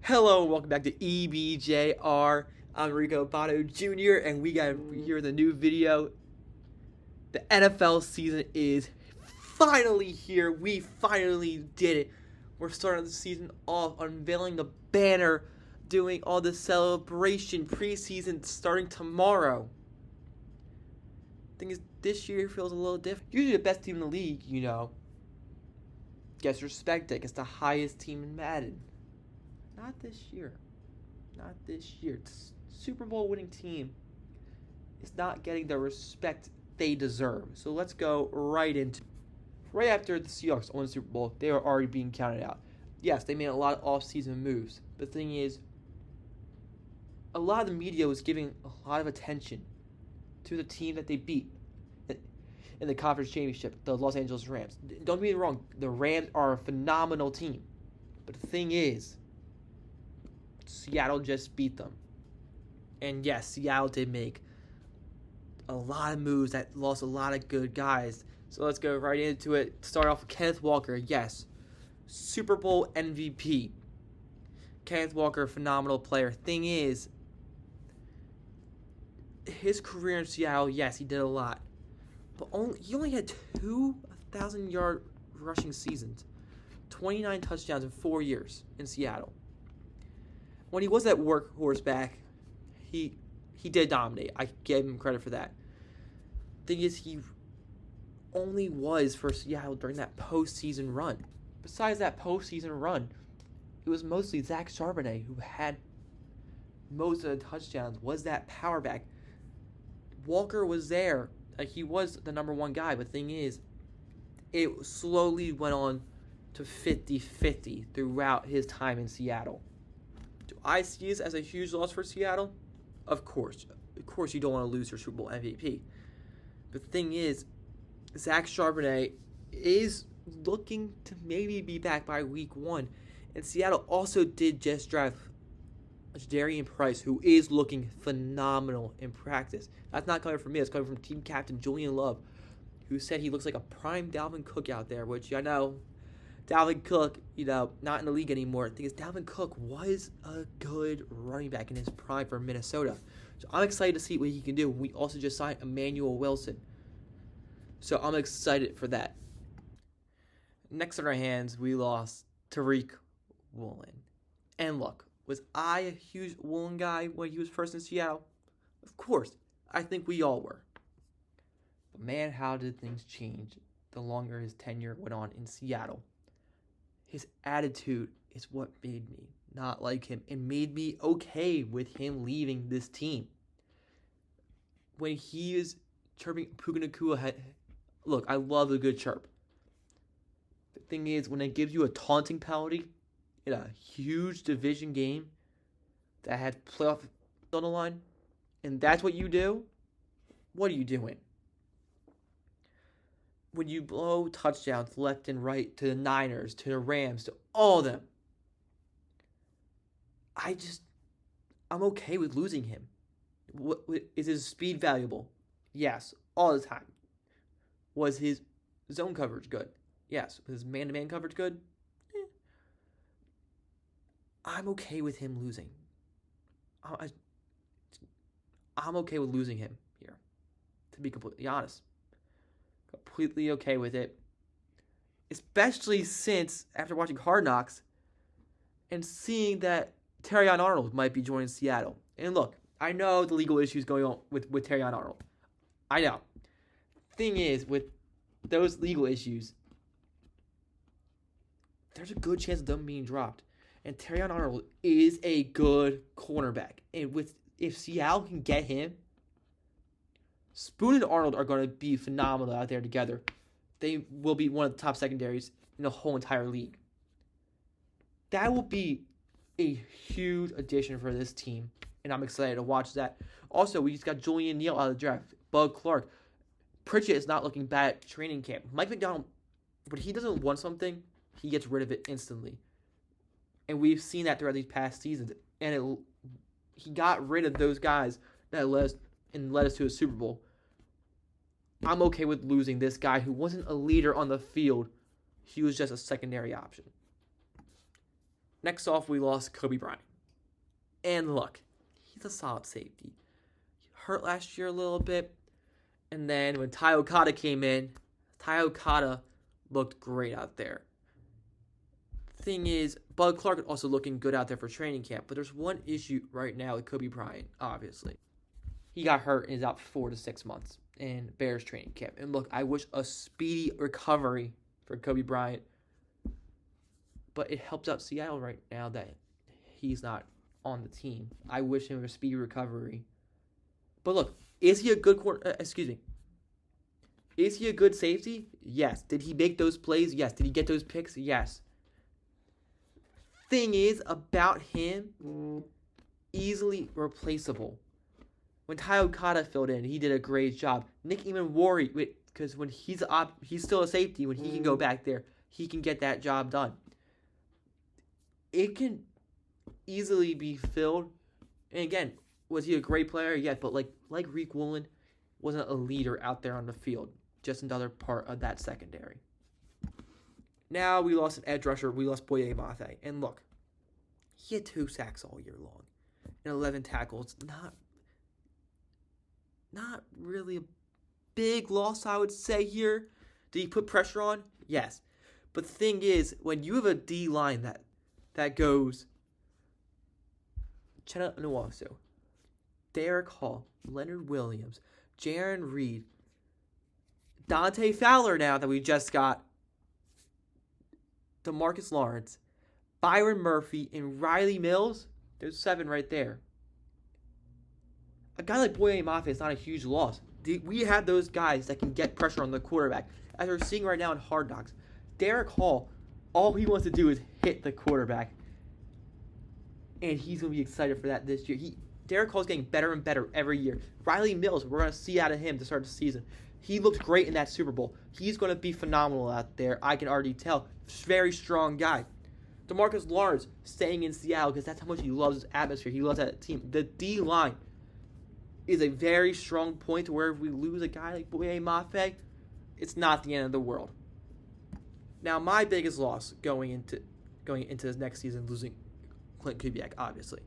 Hello and welcome back to EBJR. I'm Rico Bato Jr. and we got here the new video. The NFL season is finally here. We finally did it. We're starting the season off, unveiling the banner, doing all the celebration, preseason starting tomorrow. Thing is, this year feels a little different. Usually the best team in the league, gets respected, gets the highest team in Madden. Not this year. Not this year. The Super Bowl winning team is not getting the respect they deserve. So let's go right after the Seahawks won the Super Bowl, they were already being counted out. Yes, they made a lot of off-season moves. But the thing is, a lot of the media was giving a lot of attention to the team that they beat in the conference championship, the Los Angeles Rams. Don't get me wrong, the Rams are a phenomenal team. But the thing is, Seattle just beat them. And yes, Seattle did make a lot of moves that lost a lot of good guys. So let's go right into it. Start off with Kenneth Walker. Yes, Super Bowl MVP. Kenneth Walker, phenomenal player. Thing is, his career in Seattle, yes, he did a lot. But he only had 2,000-yard rushing seasons. 29 touchdowns in 4 years in Seattle. When he was at workhorse back, he did dominate. I gave him credit for that. Thing is, he only was for Seattle during that postseason run. Besides that postseason run, it was mostly Zach Charbonnet who had most of the touchdowns, was that power back. Walker was there. He was the number one guy, but the thing is, it slowly went on to 50-50 throughout his time in Seattle. Do I see this as a huge loss for Seattle? Of course. Of course you don't want to lose your Super Bowl MVP. But the thing is, Zach Charbonnet is looking to maybe be back by week 1. And Seattle also did just draft Darian Price, who is looking phenomenal in practice. That's not coming from me. It's coming from team captain Julian Love, who said he looks like a prime Dalvin Cook out there, which I know Dalvin Cook, not in the league anymore. The thing is, Dalvin Cook was a good running back in his prime for Minnesota. So I'm excited to see what he can do. We also just signed Emmanuel Wilson. So I'm excited for that. Next on our hands, we lost Tariq Woolen. And look, was I a huge Woolen guy when he was first in Seattle? Of course. I think we all were. But man, how did things change the longer his tenure went on in Seattle? His attitude is what made me not like him and made me okay with him leaving this team. When he is chirping Puka Nacua, look, I love a good chirp. The thing is, when it gives you a taunting penalty in a huge division game that had playoff on the line, and that's what you do, what are you doing? When you blow touchdowns left and right to the Niners, to the Rams, to all of them, I'm okay with losing him. Is his speed valuable? Yes, all the time. Was his zone coverage good? Yes. Was his man-to-man coverage good? I'm okay with him losing. I'm okay with losing him here, to be completely honest. Completely okay with it. Especially since, after watching Hard Knocks, and seeing that Terrion Arnold might be joining Seattle. And look, I know the legal issues going on with Terrion Arnold. I know. Thing is, with those legal issues, there's a good chance of them being dropped. And Terrion Arnold is a good cornerback. And if Seattle can get him, Spoon and Arnold are going to be phenomenal out there together. They will be one of the top secondaries in the whole entire league. That will be a huge addition for this team, and I'm excited to watch that. Also, we just got Julian Neal out of the draft. Bud Clark. Pritchett is not looking bad at training camp. Mike McDonald, when he doesn't want something, he gets rid of it instantly. And we've seen that throughout these past seasons. And he got rid of those guys that led us to a Super Bowl. I'm okay with losing this guy who wasn't a leader on the field. He was just a secondary option. Next off, we lost Kobe Bryant. And look, he's a solid safety. He hurt last year a little bit. And then when Tai Okada came in, Tai Okada looked great out there. Thing is, Bud Clark is also looking good out there for training camp. But there's one issue right now with Kobe Bryant, obviously. He got hurt and is out 4 to 6 months in Bears training camp. And look, I wish a speedy recovery for Kobe Bryant. But it helps out Seattle right now that he's not on the team. I wish him a speedy recovery. But look, is he a good Is he a good safety? Yes. Did he make those plays? Yes. Did he get those picks? Yes. Thing is about him, easily replaceable. When Tai Okada filled in, he did a great job. Nick even worried because when he's still a safety. When he can go back there, he can get that job done. It can easily be filled. And again, was he a great player? Yeah, but like Rick Woolen, wasn't a leader out there on the field. Just another part of that secondary. Now we lost an edge rusher. We lost Boye Mafe. And look, he had 2 sacks all year long and 11 tackles. Not really a big loss, I would say here. Did he put pressure on? Yes. But the thing is, when you have a D line that goes Uchenna Nwosu, Derek Hall, Leonard Williams, Jaron Reed, Dante Fowler now that we just got, DeMarcus Lawrence, Byron Murphy, and Riley Mills, there's 7 right there. A guy like Boye Mafe is not a huge loss. We have those guys that can get pressure on the quarterback. As we're seeing right now in Hard Knocks, Derek Hall, all he wants to do is hit the quarterback. And he's going to be excited for that this year. Derek Hall's getting better and better every year. Riley Mills, we're going to see out of him to start the season. He looked great in that Super Bowl. He's going to be phenomenal out there. I can already tell. Very strong guy. DeMarcus Lawrence staying in Seattle because that's how much he loves his atmosphere. He loves that team. The D-line is a very strong point to where if we lose a guy like Boye Mafe, it's not the end of the world. Now, my biggest loss going into this next season, losing Clint Kubiak, obviously.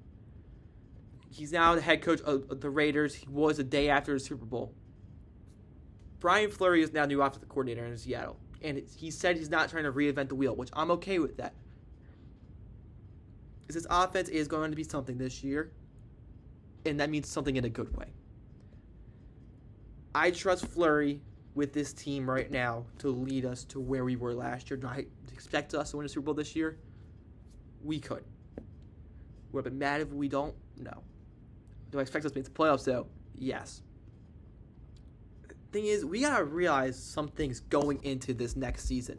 He's now the head coach of the Raiders. He was a day after the Super Bowl. Brian Fleury is now new offensive coordinator in Seattle. And he said he's not trying to reinvent the wheel, which I'm okay with that. Because his offense is going to be something this year. And that means something in a good way. I trust Fleury with this team right now to lead us to where we were last year. Do I expect us to win a Super Bowl this year? We could. Would I be mad if we don't? No. Do I expect us to make the playoffs, though? Yes. Thing is, we got to realize some things going into this next season.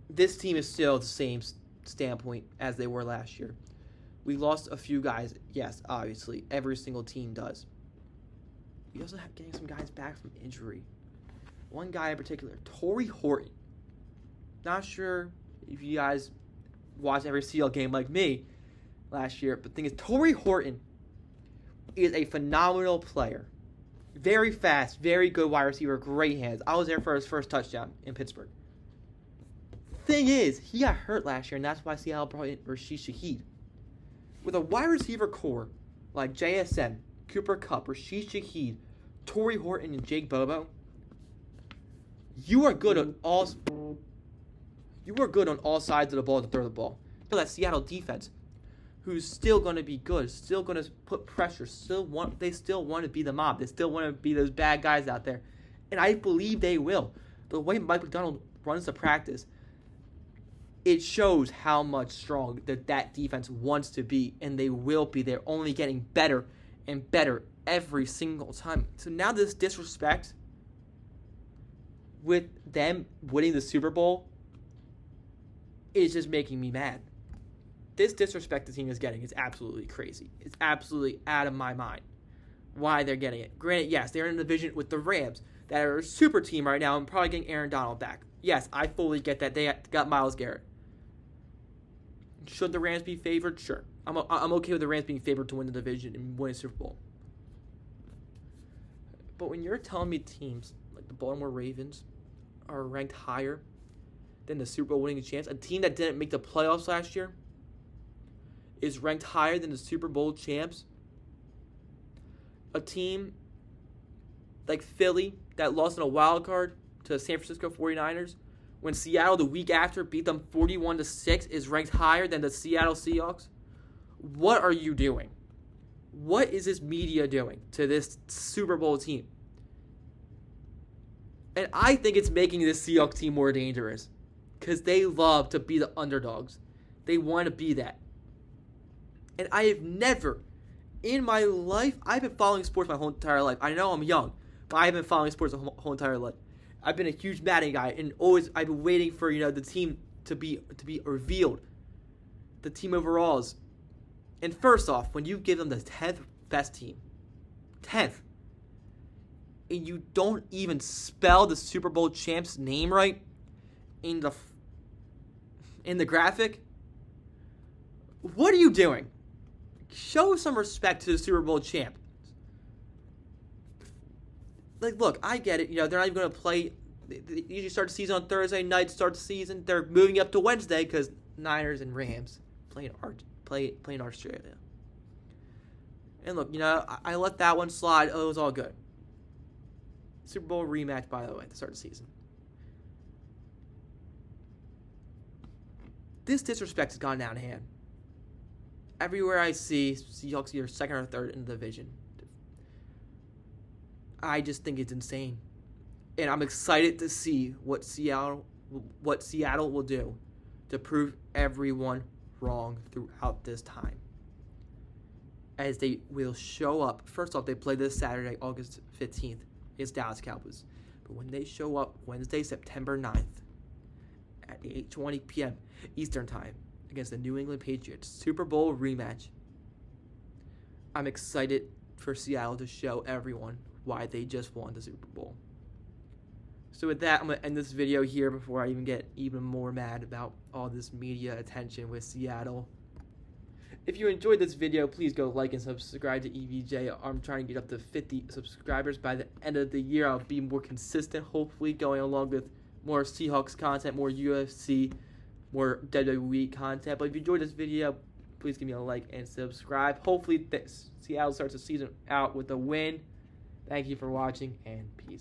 This team is still the same standpoint as they were last year. We lost a few guys. Yes, obviously. Every single team does. We also have getting some guys back from injury. One guy in particular, Torrey Horton. Not sure if you guys watched every CL game like me last year, but the thing is, Torrey Horton is a phenomenal player. Very fast, very good wide receiver, great hands. I was there for his first touchdown in Pittsburgh. Thing is, he got hurt last year, and that's why Seattle brought in Rashid Shaheed. With a wide receiver core like JSN, Cooper Kupp, Rashid Shaheed, Torrey Horton, and Jake Bobo, you are good on all sides of the ball to throw the ball. So that Seattle defense, who's still going to be good, still going to put pressure, they still want to be the mob. They still want to be those bad guys out there. And I believe they will. The way Mike McDonald runs the practice, it shows how much strong that defense wants to be, and they will be. They're only getting better and better every single time. So now this disrespect with them winning the Super Bowl is just making me mad. This disrespect the team is getting is absolutely crazy. It's absolutely out of my mind why they're getting it. Granted, yes, they're in a division with the Rams that are a super team right now and probably getting Aaron Donald back. Yes, I fully get that. They got Myles Garrett. Should the Rams be favored? Sure. I'm okay with the Rams being favored to win the division and win a Super Bowl. But when you're telling me teams like the Baltimore Ravens are ranked higher than the Super Bowl winning chance, a team that didn't make the playoffs last year, is ranked higher than the Super Bowl champs. A team like Philly that lost in a wild card to the San Francisco 49ers, when Seattle the week after beat them 41-6, is ranked higher than the Seattle Seahawks. What are you doing? What is this media doing to this Super Bowl team? And I think it's making this Seahawks team more dangerous because they love to be the underdogs. They want to be that. And I have never, in my life, I've been following sports my whole entire life. I know I'm young, but I've been following sports my whole entire life. I've been a huge Madden guy, and always I've been waiting for the team to be revealed, the team overalls. And first off, when you give them the 10th best team, 10th, and you don't even spell the Super Bowl champ's name right in the graphic, what are you doing? Show some respect to the Super Bowl champ. Like, look, I get it. They're not even going to play. They usually start the season on Thursday night. Start the season. They're moving up to Wednesday because Niners and Rams play in Australia. And look, I let that one slide. Oh, it was all good. Super Bowl rematch, by the way, at the start of the season. This disrespect has gone down to hand. Everywhere I see Seahawks either second or third in the division. I just think it's insane. And I'm excited to see what Seattle will do to prove everyone wrong throughout this time. As they will show up. First off, they play this Saturday, August 15th, against Dallas Cowboys. But when they show up Wednesday, September 9th, at 8:20 p.m. Eastern Time, against the New England Patriots Super Bowl rematch, I'm excited for Seattle to show everyone why they just won the Super Bowl. So with that, I'm going to end this video here before I even get even more mad about all this media attention with Seattle. If you enjoyed this video, please go like and subscribe to EVJ. I'm trying to get up to 50 subscribers by the end of the year. I'll be more consistent, hopefully, going along with more Seahawks content, more UFC, more WWE content. But if you enjoyed this video, please give me a like and subscribe. Hopefully, Seattle starts the season out with a win. Thank you for watching, and peace.